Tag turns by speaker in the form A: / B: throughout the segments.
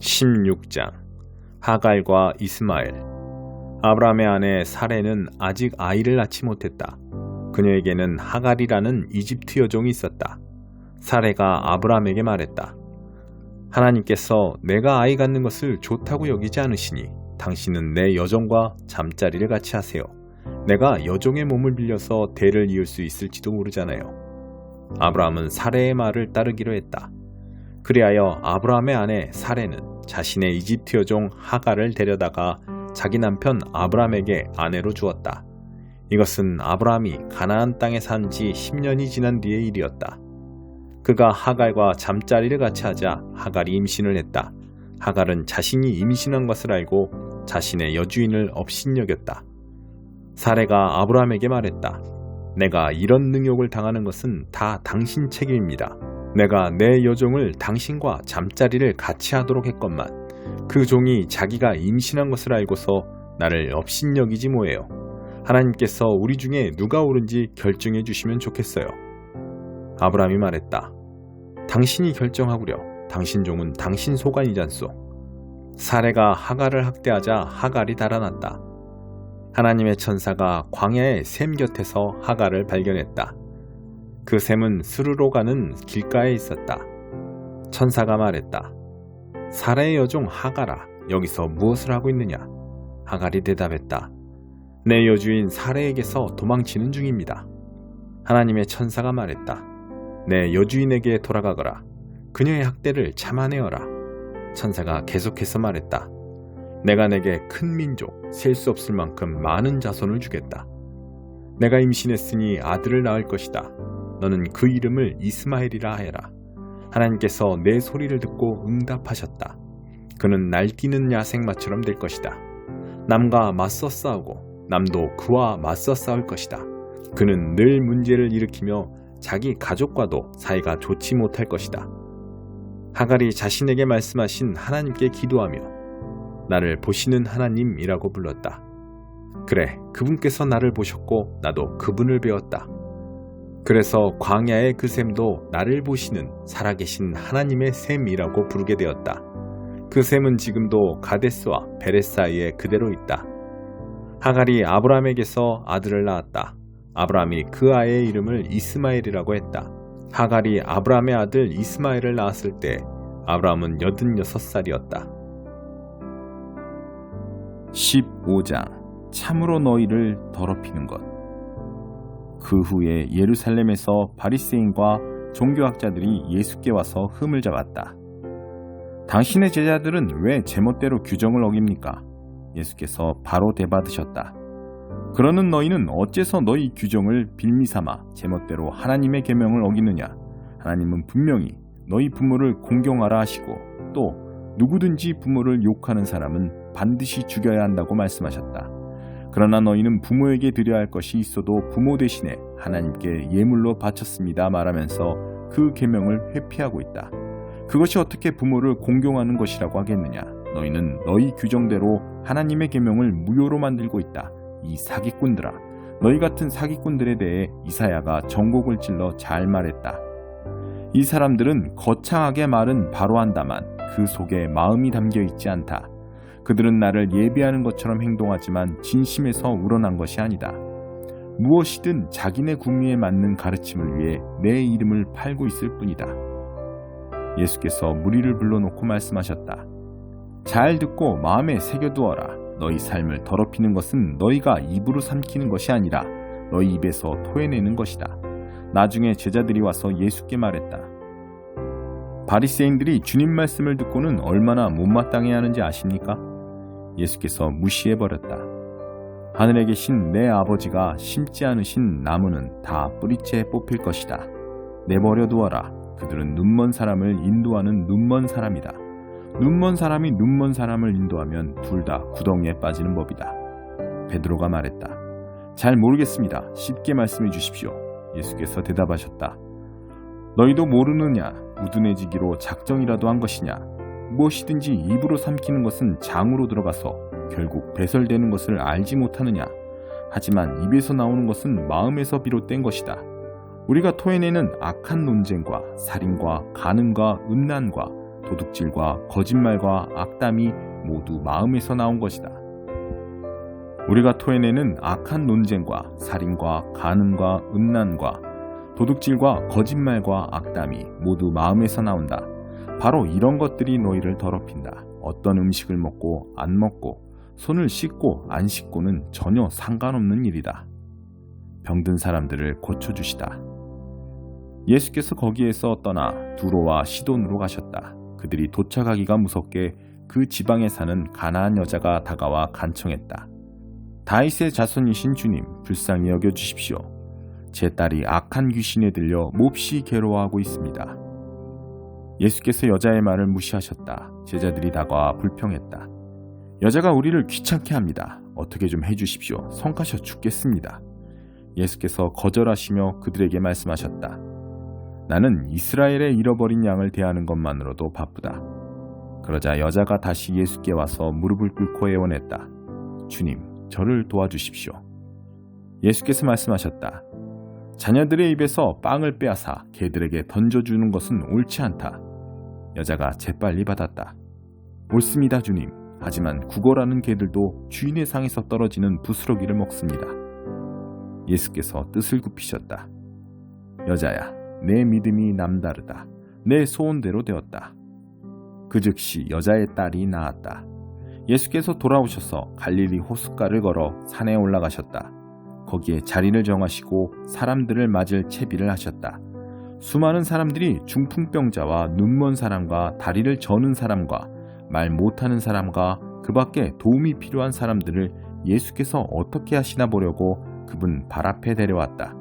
A: 16장 하갈과 이스마엘. 아브라함의 아내 사레는 아직 아이를 낳지 못했다. 그녀에게는 하갈이라는 이집트 여종이 있었다. 사레가 아브라함에게 말했다. 하나님께서 내가 아이 갖는 것을 좋다고 여기지 않으시니 당신은 내 여종과 잠자리를 같이 하세요. 내가 여종의 몸을 빌려서 대를 이을 수 있을지도 모르잖아요. 아브라함은 사레의 말을 따르기로 했다. 그리하여 아브라함의 아내 사레는 자신의 이집트 여종 하갈을 데려다가 자기 남편 아브라함에게 아내로 주었다. 이것은 아브라함이 가나안 땅에 산 지 10년이 지난 뒤의 일이었다. 그가 하갈과 잠자리를 같이 하자 하갈이 임신을 했다. 하갈은 자신이 임신한 것을 알고 자신의 여주인을 업신여겼다. 사레가 아브라함에게 말했다. 내가 이런 능욕을 당하는 것은 다 당신 책임입니다. 내가 내 여종을 당신과 잠자리를 같이 하도록 했건만 그 종이 자기가 임신한 것을 알고서 나를 업신여기지 뭐예요. 하나님께서 우리 중에 누가 옳은지 결정해 주시면 좋겠어요. 아브라함이 말했다. 당신이 결정하구려. 당신 종은 당신 소관이잖소. 사레가 하갈을 학대하자 하갈이 달아났다. 하나님의 천사가 광야의 샘 곁에서 하갈을 발견했다. 그 샘은 스르로 가는 길가에 있었다. 천사가 말했다. 사레의 여종 하갈아, 여기서 무엇을 하고 있느냐? 하갈이 대답했다. 내 여주인 사레에게서 도망치는 중입니다. 하나님의 천사가 말했다. 내 여주인에게 돌아가거라. 그녀의 학대를 참아내어라. 천사가 계속해서 말했다. 내가 내게 큰 민족, 셀 수 없을 만큼 많은 자손을 주겠다. 내가 임신했으니 아들을 낳을 것이다. 너는 그 이름을 이스마엘이라 하여라. 하나님께서 내 소리를 듣고 응답하셨다. 그는 날뛰는 야생마처럼 될 것이다. 남과 맞서 싸우고 남도 그와 맞서 싸울 것이다. 그는 늘 문제를 일으키며 자기 가족과도 사이가 좋지 못할 것이다. 하갈이 자신에게 말씀하신 하나님께 기도하며 나를 보시는 하나님이라고 불렀다. 그래, 그분께서 나를 보셨고 나도 그분을 배웠다. 그래서 광야의 그 샘도 나를 보시는 살아계신 하나님의 샘이라고 부르게 되었다. 그 샘은 지금도 가데스와 베렛 사이에 그대로 있다. 하갈이 아브라함에게서 아들을 낳았다. 아브라함이 그 아이의 이름을 이스마엘이라고 했다. 하갈이 아브라함의 아들 이스마엘을 낳았을 때 아브라함은 86살이었다.
B: 15장 참으로 너희를 더럽히는 것. 그 후에 예루살렘에서 바리새인과 종교학자들이 예수께 와서 흠을 잡았다. 당신의 제자들은 왜 제멋대로 규정을 어깁니까? 예수께서 바로 대받으셨다. 그러는 너희는 어째서 너희 규정을 빌미삼아 제멋대로 하나님의 계명을 어기느냐? 하나님은 분명히 너희 부모를 공경하라 하시고 또 누구든지 부모를 욕하는 사람은 반드시 죽여야 한다고 말씀하셨다. 그러나 너희는 부모에게 드려야 할 것이 있어도 부모 대신에 하나님께 예물로 바쳤습니다 말하면서 그 계명을 회피하고 있다. 그것이 어떻게 부모를 공경하는 것이라고 하겠느냐? 너희는 너희 규정대로 하나님의 계명을 무효로 만들고 있다. 이 사기꾼들아, 너희 같은 사기꾼들에 대해 이사야가 전곡을 찔러 잘 말했다. 이 사람들은 거창하게 말은 바로 한다만 그 속에 마음이 담겨 있지 않다. 그들은 나를 예비하는 것처럼 행동하지만 진심에서 우러난 것이 아니다. 무엇이든 자기네 구미에 맞는 가르침을 위해 내 이름을 팔고 있을 뿐이다. 예수께서 무리를 불러놓고 말씀하셨다. 잘 듣고 마음에 새겨두어라. 너희 삶을 더럽히는 것은 너희가 입으로 삼키는 것이 아니라 너희 입에서 토해내는 것이다. 나중에 제자들이 와서 예수께 말했다. 바리새인들이 주님 말씀을 듣고는 얼마나 못마땅해 하는지 아십니까? 예수께서 무시해버렸다. 하늘에 계신 내 아버지가 심지 않으신 나무는 다 뿌리째 뽑힐 것이다. 내버려 두어라. 그들은 눈먼 사람을 인도하는 눈먼 사람이다. 눈먼 사람이 눈먼 사람을 인도하면 둘 다 구덩이에 빠지는 법이다. 베드로가 말했다. 잘 모르겠습니다. 쉽게 말씀해 주십시오. 예수께서 대답하셨다. 너희도 모르느냐? 우둔해지기로 작정이라도 한 것이냐? 무엇이든지 입으로 삼키는 것은 장으로 들어가서 결국 배설되는 것을 알지 못하느냐? 하지만 입에서 나오는 것은 마음에서 비롯된 것이다. 우리가 토해내는 악한 논쟁과 살인과 간음과 음란과 도둑질과 거짓말과 악담이 모두 마음에서 나온 것이다. 우리가 토해내는 악한 논쟁과 살인과 간음과 음란과 도둑질과 거짓말과 악담이 모두 마음에서 나온다. 바로 이런 것들이 너희를 더럽힌다. 어떤 음식을 먹고 안 먹고 손을 씻고 안 씻고는 전혀 상관없는 일이다. 병든 사람들을 고쳐주시다. 예수께서 거기에서 떠나 두로와 시돈으로 가셨다. 그들이 도착하기가 무섭게 그 지방에 사는 가나안 여자가 다가와 간청했다. 다윗의 자손이신 주님, 불쌍히 여겨주십시오. 제 딸이 악한 귀신에 들려 몹시 괴로워하고 있습니다. 예수께서 여자의 말을 무시하셨다. 제자들이 다가와 불평했다. 여자가 우리를 귀찮게 합니다. 어떻게 좀 해주십시오. 성가셔 죽겠습니다. 예수께서 거절하시며 그들에게 말씀하셨다. 나는 이스라엘의 잃어버린 양을 대하는 것만으로도 바쁘다. 그러자 여자가 다시 예수께 와서 무릎을 꿇고 애원했다. 주님, 저를 도와주십시오. 예수께서 말씀하셨다. 자녀들의 입에서 빵을 빼앗아 개들에게 던져주는 것은 옳지 않다. 여자가 재빨리 받았다. 옳습니다, 주님. 하지만 구걸하는 개들도 주인의 상에서 떨어지는 부스러기를 먹습니다. 예수께서 뜻을 굽히셨다. 여자야, 내 믿음이 남다르다. 내 소원대로 되었다. 그 즉시 여자의 딸이 나았다. 예수께서 돌아오셔서 갈릴리 호숫가를 걸어 산에 올라가셨다. 거기에 자리를 정하시고 사람들을 맞을 채비를 하셨다. 수많은 사람들이 중풍병자와 눈먼 사람과 다리를 저는 사람과 말 못하는 사람과 그 밖에 도움이 필요한 사람들을 예수께서 어떻게 하시나 보려고 그분 발 앞에 데려왔다.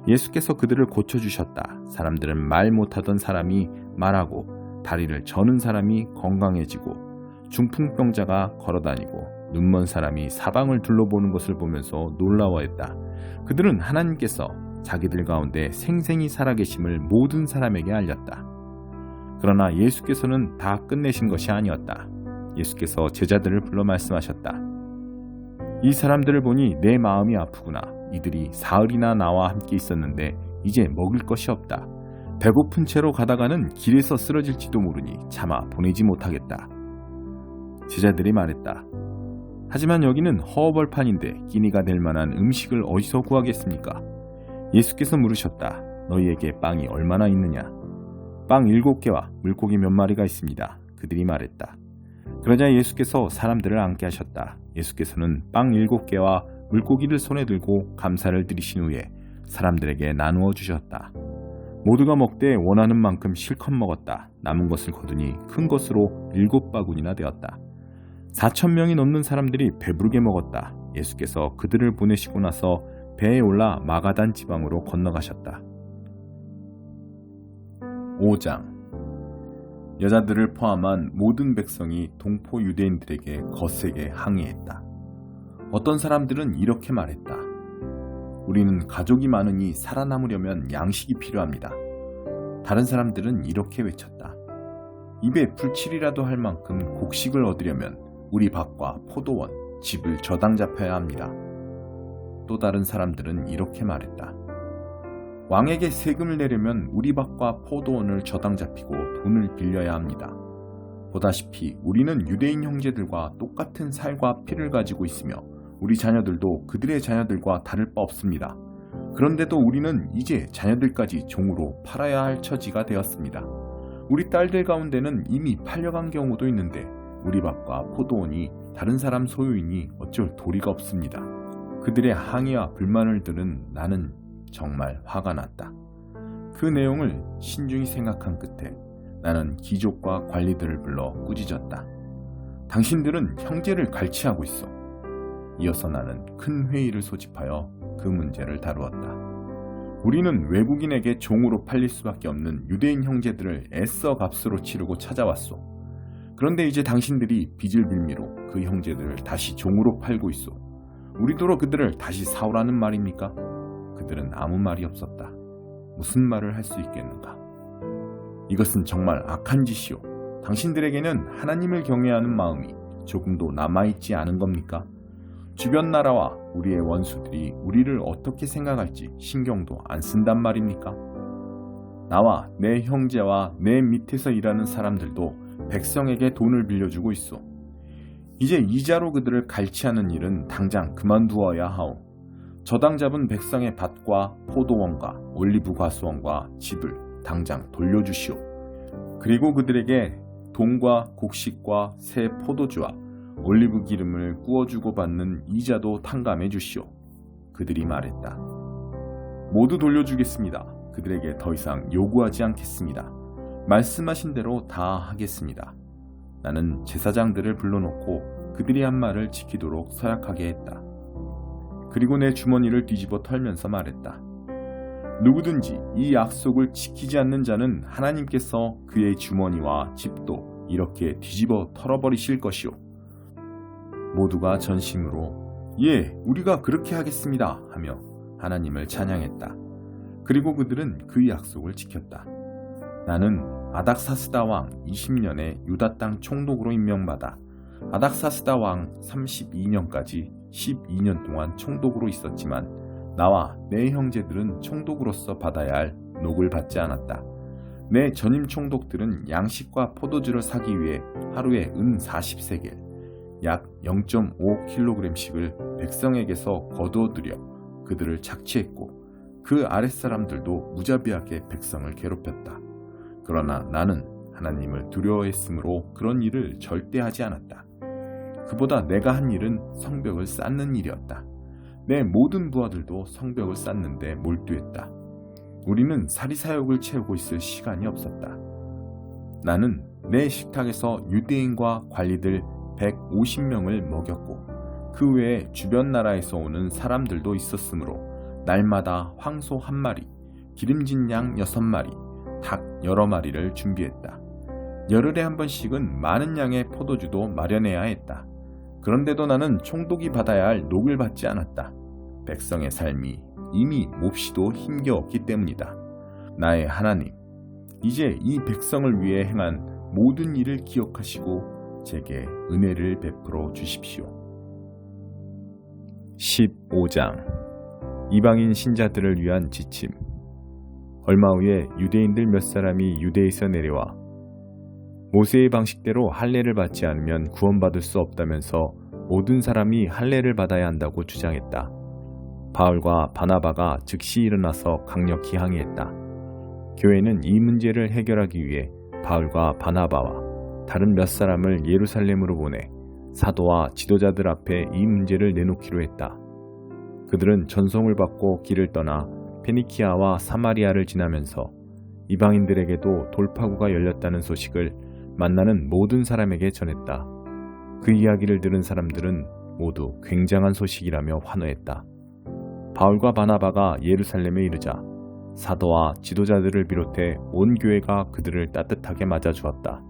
B: 예수께서 그들을 고쳐주셨다. 사람들은 말 못하던 사람이 말하고 다리를 저는 사람이 건강해지고 중풍병자가 걸어다니고 눈먼 사람이 사방을 둘러보는 것을 보면서 놀라워했다. 그들은 하나님께서 자기들 가운데 생생히 살아계심을 모든 사람에게 알렸다. 그러나 예수께서는 다 끝내신 것이 아니었다. 예수께서 제자들을 불러 말씀하셨다. 이 사람들을 보니 내 마음이 아프구나. 이들이 사흘이나 나와 함께 있었는데 이제 먹을 것이 없다. 배고픈 채로 가다가는 길에서 쓰러질지도 모르니 차마 보내지 못하겠다. 제자들이 말했다. 하지만 여기는 허허벌판인데 끼니가 될 만한 음식을 어디서 구하겠습니까? 예수께서 물으셨다. 너희에게 빵이 얼마나 있느냐? 빵 7개와 물고기 몇 마리가 있습니다. 그들이 말했다. 그러자 예수께서 사람들을 앉게 하셨다. 예수께서는 빵 7개와 물고기를 손에 들고 감사를 드리신 후에 사람들에게 나누어 주셨다. 모두가 먹되 원하는 만큼 실컷 먹었다. 남은 것을 거두니 큰 것으로 7바구니나 되었다. 4,000명이 넘는 사람들이 배부르게 먹었다. 예수께서 그들을 보내시고 나서 배에 올라 마가단 지방으로 건너가셨다. 5장. 여자들을 포함한 모든 백성이 동포 유대인들에게 거세게 항의했다. 어떤 사람들은 이렇게 말했다. 우리는 가족이 많으니 살아남으려면 양식이 필요합니다. 다른 사람들은 이렇게 외쳤다. 입에 불칠이라도 할 만큼 곡식을 얻으려면 우리 밭과 포도원, 집을 저당 잡혀야 합니다. 또 다른 사람들은 이렇게 말했다. 왕에게 세금을 내려면 우리 밭과 포도원을 저당 잡히고 돈을 빌려야 합니다. 보다시피 우리는 유대인 형제들과 똑같은 살과 피를 가지고 있으며 우리 자녀들도 그들의 자녀들과 다를 바 없습니다. 그런데도 우리는 이제 자녀들까지 종으로 팔아야 할 처지가 되었습니다. 우리 딸들 가운데는 이미 팔려간 경우도 있는데 우리 밭과 포도원이 다른 사람 소유이니 어쩔 도리가 없습니다. 그들의 항의와 불만을 들은 나는 정말 화가 났다. 그 내용을 신중히 생각한 끝에 나는 귀족과 관리들을 불러 꾸짖었다. 당신들은 형제를 갈취하고 있어. 이어서 나는 큰 회의를 소집하여 그 문제를 다루었다. 우리는 외국인에게 종으로 팔릴 수밖에 없는 유대인 형제들을 애써 값으로 치르고 찾아왔소. 그런데 이제 당신들이 빚을 빌미로 그 형제들을 다시 종으로 팔고 있소. 우리도로 그들을 다시 사오라는 말입니까? 그들은 아무 말이 없었다. 무슨 말을 할 수 있겠는가? 이것은 정말 악한 짓이오. 당신들에게는 하나님을 경외하는 마음이 조금도 남아있지 않은 겁니까? 주변 나라와 우리의 원수들이 우리를 어떻게 생각할지 신경도 안 쓴단 말입니까? 나와 내 형제와 내 밑에서 일하는 사람들도 백성에게 돈을 빌려주고 있어. 이제 이자로 그들을 갈취하는 일은 당장 그만두어야 하오. 저당 잡은 백성의 밭과 포도원과 올리브 과수원과 집을 당장 돌려주시오. 그리고 그들에게 돈과 곡식과 새 포도주와 올리브 기름을 구워주고 받는 이자도 탕감해 주시오. 그들이 말했다. 모두 돌려주겠습니다. 그들에게 더 이상 요구하지 않겠습니다. 말씀하신 대로 다 하겠습니다. 나는 제사장들을 불러놓고 그들이 한 말을 지키도록 서약하게 했다. 그리고 내 주머니를 뒤집어 털면서 말했다. 누구든지 이 약속을 지키지 않는 자는 하나님께서 그의 주머니와 집도 이렇게 뒤집어 털어버리실 것이오. 모두가 전심으로 예, 우리가 그렇게 하겠습니다 하며 하나님을 찬양했다. 그리고 그들은 그 약속을 지켰다. 나는 아닥사스다 왕 20년에 유다 땅 총독으로 임명받아 아닥사스다 왕 32년까지 12년 동안 총독으로 있었지만 나와 내 형제들은 총독으로서 받아야 할 녹을 받지 않았다. 내 전임 총독들은 양식과 포도주를 사기 위해 하루에 은 40세겔, 약 0.5kg씩을 백성에게서 거두어들여 그들을 착취했고 그 아랫사람들도 무자비하게 백성을 괴롭혔다. 그러나 나는 하나님을 두려워했으므로 그런 일을 절대 하지 않았다. 그보다 내가 한 일은 성벽을 쌓는 일이었다. 내 모든 부하들도 성벽을 쌓는데 몰두했다. 우리는 사리사욕을 채우고 있을 시간이 없었다. 나는 내 식탁에서 유대인과 관리들 150명을 먹였고 그 외에 주변 나라에서 오는 사람들도 있었으므로 날마다 황소 1마리, 기름진 양 6마리, 닭 여러 마리를 준비했다. 열흘에 한 번씩은 많은 양의 포도주도 마련해야 했다. 그런데도 나는 총독이 받아야 할 녹을 받지 않았다. 백성의 삶이 이미 몹시도 힘겨웠기 때문이다. 나의 하나님, 이제 이 백성을 위해 행한 모든 일을 기억하시고 제게 은혜를 베풀어 주십시오.
A: 15장 이방인 신자들을 위한 지침. 얼마 후에 유대인들 몇 사람이 유대에서 내려와 모세의 방식대로 할례를 받지 않으면 구원받을 수 없다면서 모든 사람이 할례를 받아야 한다고 주장했다. 바울과 바나바가 즉시 일어나서 강력히 항의했다. 교회는 이 문제를 해결하기 위해 바울과 바나바와 다른 몇 사람을 예루살렘으로 보내 사도와 지도자들 앞에 이 문제를 내놓기로 했다. 그들은 전송을 받고 길을 떠나 페니키아와 사마리아를 지나면서 이방인들에게도 돌파구가 열렸다는 소식을 만나는 모든 사람에게 전했다. 그 이야기를 들은 사람들은 모두 굉장한 소식이라며 환호했다. 바울과 바나바가 예루살렘에 이르자 사도와 지도자들을 비롯해 온 교회가 그들을 따뜻하게 맞아주었다.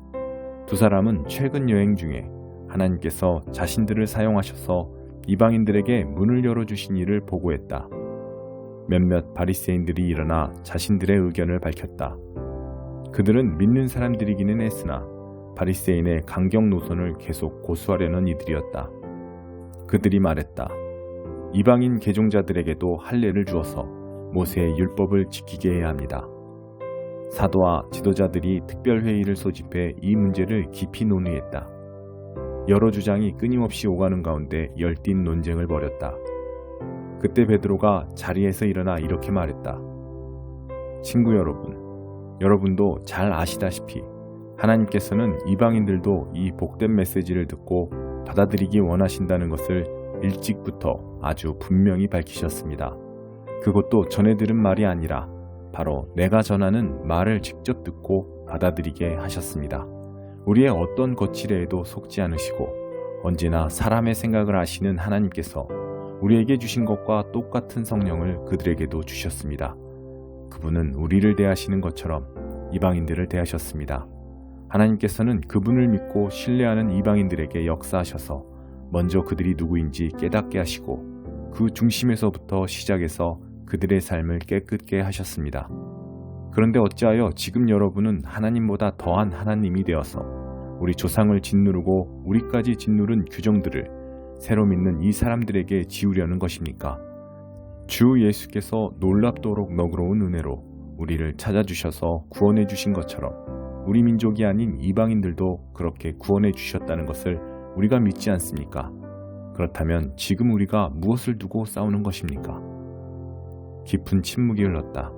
A: 두 사람은 최근 여행 중에 하나님께서 자신들을 사용하셔서 이방인들에게 문을 열어주신 일을 보고했다. 몇몇 바리새인들이 일어나 자신들의 의견을 밝혔다. 그들은 믿는 사람들이기는 했으나 바리새인의 강경 노선을 계속 고수하려는 이들이었다. 그들이 말했다. 이방인 개종자들에게도 할례를 주어서 모세의 율법을 지키게 해야 합니다. 사도와 지도자들이 특별회의를 소집해 이 문제를 깊이 논의했다. 여러 주장이 끊임없이 오가는 가운데 열띤 논쟁을 벌였다. 그때 베드로가 자리에서 일어나 이렇게 말했다. 친구 여러분, 여러분도 잘 아시다시피 하나님께서는 이방인들도 이 복된 메시지를 듣고 받아들이기 원하신다는 것을 일찍부터 아주 분명히 밝히셨습니다. 그것도 전에 들은 말이 아니라 바로 내가 전하는 말을 직접 듣고 받아들이게 하셨습니다. 우리의 어떤 거칠애에도 속지 않으시고 언제나 사람의 생각을 아시는 하나님께서 우리에게 주신 것과 똑같은 성령을 그들에게도 주셨습니다. 그분은 우리를 대하시는 것처럼 이방인들을 대하셨습니다. 하나님께서는 그분을 믿고 신뢰하는 이방인들에게 역사하셔서 먼저 그들이 누구인지 깨닫게 하시고 그 중심에서부터 시작해서 그들의 삶을 깨끗게 하셨습니다. 그런데 어찌하여 지금 여러분은 하나님보다 더한 하나님이 되어서 우리 조상을 짓누르고 우리까지 짓누른 규정들을 새로 믿는 이 사람들에게 지우려는 것입니까? 주 예수께서 놀랍도록 너그러운 은혜로 우리를 찾아주셔서 구원해 주신 것처럼
B: 우리 민족이 아닌 이방인들도 그렇게 구원해 주셨다는 것을 우리가 믿지 않습니까? 그렇다면 지금 우리가 무엇을 두고 싸우는 것입니까? 깊은 침묵이 흘렀다.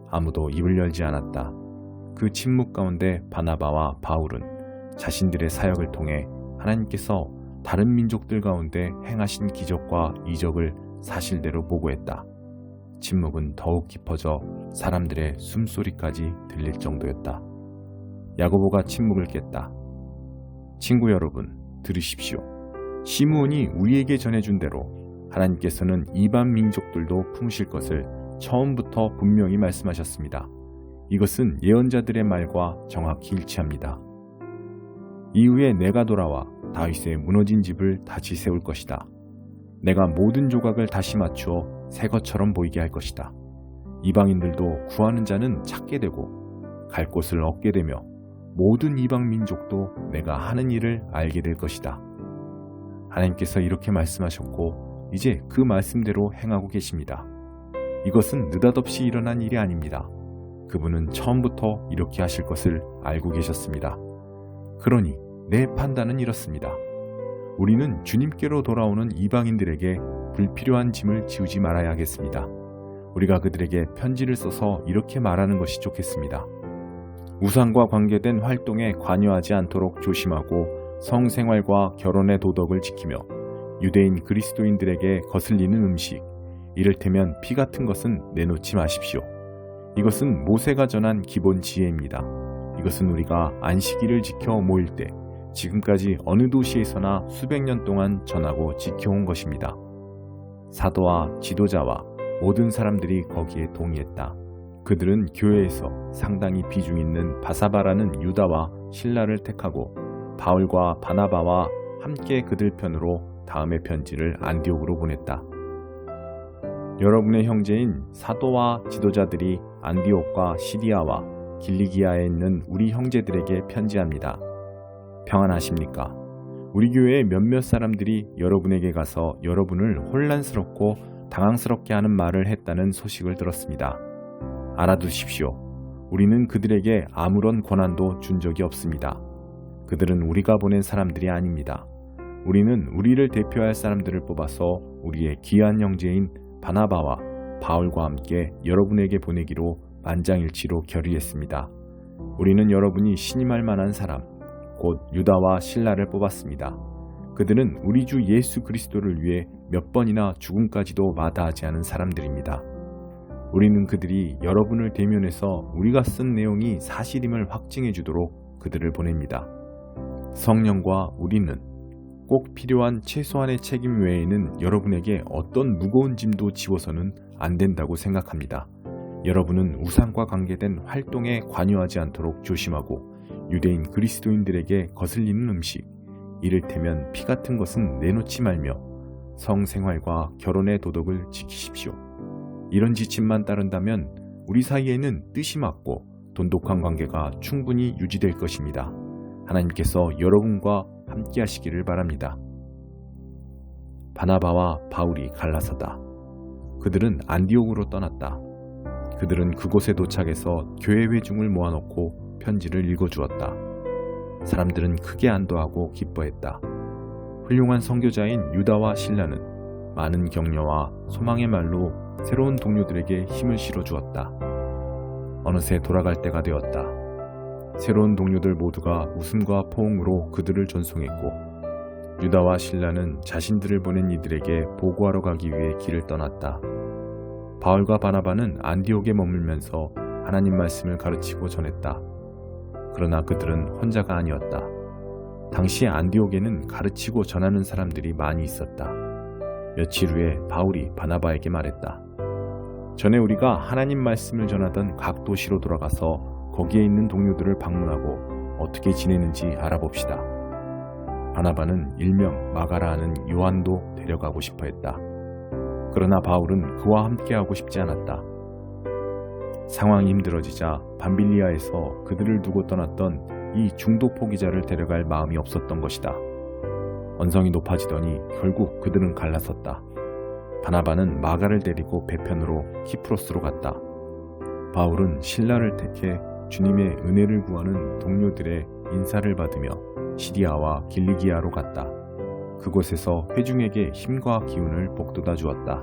B: 아무도 입을 열지 않았다. 그 침묵 가운데 바나바와 바울은 자신들의 사역을 통해 하나님께서 다른 민족들 가운데 행하신 기적과 이적을 사실대로 보고했다. 침묵은 더욱 깊어져 사람들의 숨소리까지 들릴 정도였다. 야고보가 침묵을 깼다. 친구 여러분, 들으십시오. 시므온이 우리에게 전해준 대로 하나님께서는 이방 민족들도 품으실 것을 처음부터 분명히 말씀하셨습니다. 이것은 예언자들의 말과 정확히 일치합니다. 이후에 내가 돌아와 다윗의 무너진 집을 다시 세울 것이다. 내가 모든 조각을 다시 맞추어 새 것처럼 보이게 할 것이다. 이방인들도 구하는 자는 찾게 되고 갈 곳을 얻게 되며 모든 이방 민족도 내가 하는 일을 알게 될 것이다. 하나님께서 이렇게 말씀하셨고 이제 그 말씀대로 행하고 계십니다. 이것은 느닷없이 일어난 일이 아닙니다. 그분은 처음부터 이렇게 하실 것을 알고 계셨습니다. 그러니 내 판단은 이렇습니다. 우리는 주님께로 돌아오는 이방인들에게 불필요한 짐을 지우지 말아야 하겠습니다. 우리가 그들에게 편지를 써서 이렇게 말하는 것이 좋겠습니다. 우상과 관계된 활동에 관여하지 않도록 조심하고 성생활과 결혼의 도덕을 지키며 유대인 그리스도인들에게 거슬리는 음식, 이를테면 피 같은 것은 내놓지 마십시오. 이것은 모세가 전한 기본 지혜입니다. 이것은 우리가 안식일을 지켜 모일 때 지금까지 어느 도시에서나 수백 년 동안 전하고 지켜온 것입니다. 사도와 지도자와 모든 사람들이 거기에 동의했다. 그들은 교회에서 상당히 비중 있는 바사바라는 유다와 실라를 택하고 바울과 바나바와 함께 그들 편으로 다음의 편지를 안디옥으로 보냈다. 여러분의 형제인 사도와 지도자들이 안디옥과 시리아와 길리기아에 있는 우리 형제들에게 편지합니다. 평안하십니까? 우리 교회의 몇몇 사람들이 여러분에게 가서 여러분을 혼란스럽고 당황스럽게 하는 말을 했다는 소식을 들었습니다. 알아두십시오. 우리는 그들에게 아무런 권한도 준 적이 없습니다. 그들은 우리가 보낸 사람들이 아닙니다. 우리는 우리를 대표할 사람들을 뽑아서 우리의 귀한 형제인 바나바와 바울과 함께 여러분에게 보내기로 만장일치로 결의했습니다. 우리는 여러분이 신임할 만한 사람, 곧 유다와 실라를 뽑았습니다. 그들은 우리 주 예수 그리스도를 위해 몇 번이나 죽음까지도 마다하지 않은 사람들입니다. 우리는 그들이 여러분을 대면해서 우리가 쓴 내용이 사실임을 확증해 주도록 그들을 보냅니다. 성령과 우리는 꼭 필요한 최소한의 책임 외에는 여러분에게 어떤 무거운 짐도 지워서는 안 된다고 생각합니다. 여러분은 우상과 관계된 활동에 관여하지 않도록 조심하고 유대인 그리스도인들에게 거슬리는 음식, 이를테면 피 같은 것은 내놓지 말며 성생활과 결혼의 도덕을 지키십시오. 이런 지침만 따른다면 우리 사이에는 뜻이 맞고 돈독한 관계가 충분히 유지될 것입니다. 하나님께서 여러분과 함께 하시기를 바랍니다. 바나바와 바울이 갈라서다. 그들은 안디옥으로 떠났다. 그들은 그곳에 도착해서 교회 회중을 모아놓고 편지를 읽어주었다. 사람들은 크게 안도하고 기뻐했다. 훌륭한 선교자인 유다와 실라는 많은 격려와 소망의 말로 새로운 동료들에게 힘을 실어주었다. 어느새 돌아갈 때가 되었다. 새로운 동료들 모두가 웃음과 포옹으로 그들을 전송했고 유다와 실라는 자신들을 보낸 이들에게 보고하러 가기 위해 길을 떠났다. 바울과 바나바는 안디옥에 머물면서 하나님 말씀을 가르치고 전했다. 그러나 그들은 혼자가 아니었다. 당시 안디옥에는 가르치고 전하는 사람들이 많이 있었다. 며칠 후에 바울이 바나바에게 말했다. 전에 우리가 하나님 말씀을 전하던 각 도시로 돌아가서 거기에 있는 동료들을 방문하고 어떻게 지내는지 알아봅시다. 바나바는 일명 마가라 하는 요한도 데려가고 싶어 했다. 그러나 바울은 그와 함께하고 싶지 않았다. 상황이 힘들어지자 밤빌리아에서 그들을 두고 떠났던 이 중도 포기자를 데려갈 마음이 없었던 것이다. 언성이 높아지더니 결국 그들은 갈라섰다. 바나바는 마가를 데리고 배편으로 키프로스로 갔다. 바울은 실라를 택해
A: 주님의 은혜를 구하는 동료들의 인사를 받으며 시리아와 길리기아로 갔다. 그곳에서 회중에게 힘과 기운을 북돋아 주었다.